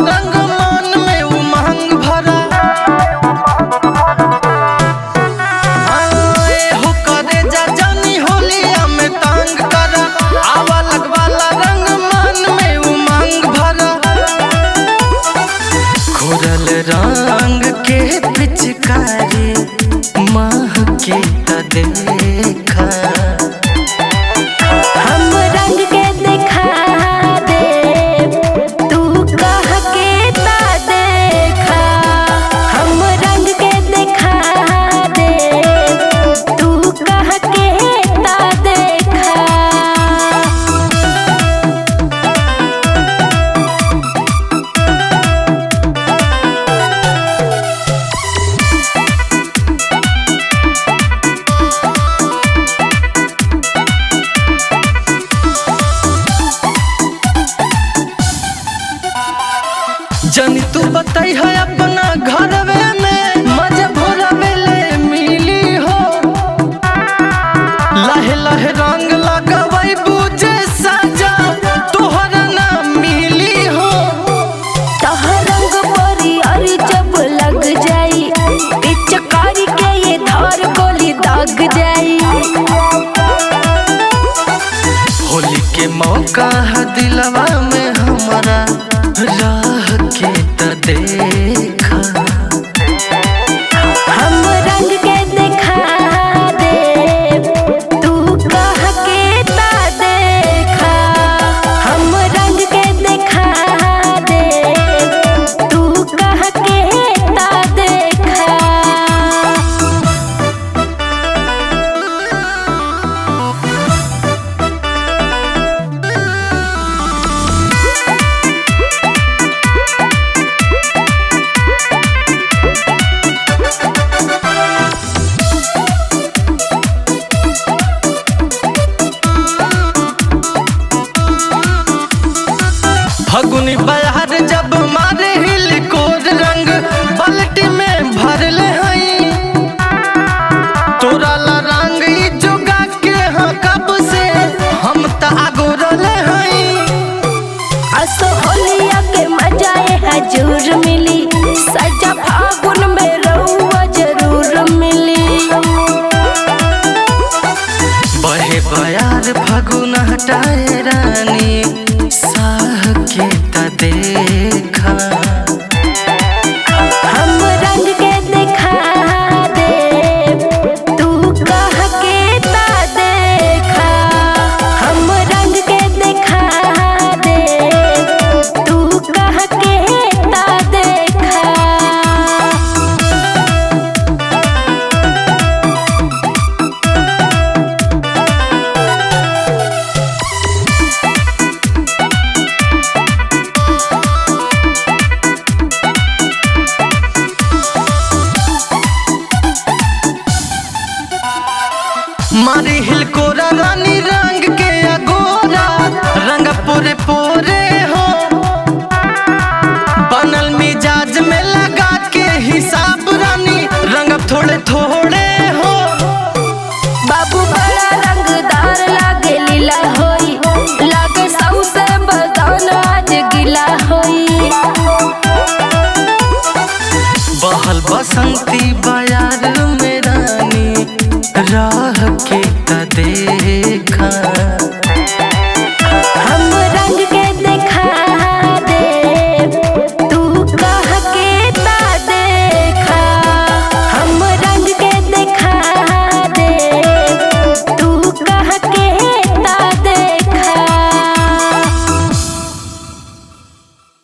रंग मन में उमंग भरा। हो करे जा जानी होलिया में तंग करा, आवा लगवाला रंग मन में उमंग भरा। घोरल रंग के पिचकारी माह के त देखा, हम रंग के दिखा दे तू कह के ता देखा। हम रंग के दिखा दे तू कह के ता देखा। जनी तू बताई है अपना घरवे में मजा भोरवे ले मिली हो। लहे लहे रंग लगवाई बुझे साजा तोहरा ना मिली हो। तोहर रंग बोरी और जब लग जाई, पिचकारी के ये धार गोली दाग जाई। होली के मौका है दिलवा में हमारा, राह के त देखा। हम रंग के दिखा दे तू कह के ता देखा। हम रंग के दिखा दे तू कह के ता देखा। फगुनी बहार जब मारे हिल कोर रंग बाल्टी में भर ले हई। तोरा ला रंग ई जोगा के हाँ कब से हम त आगोरले हई। असो होलिया के मजा हजूर मिली, सजा फागुन में रहुआ जरूर मिली। बहे बयार फगुन हटाए रानी, साह के त देखा। हम रंग के दिखा दे तू कह के ता देखा। हम रंग के दिखा दे तू कह के ता देखा। मारी हिल कोरा रानी रंग के अगोरा, रंग पोरे पोरे हो। बनल मिजाज में लगा के हिसाब रानी, रंग थोड़े थोड़े हो। बाबू बड़ा रंगदार लागे लीला होई, लागे सौसे बदन आज गिला होई। बहल बसंती बयार में रानी, राह के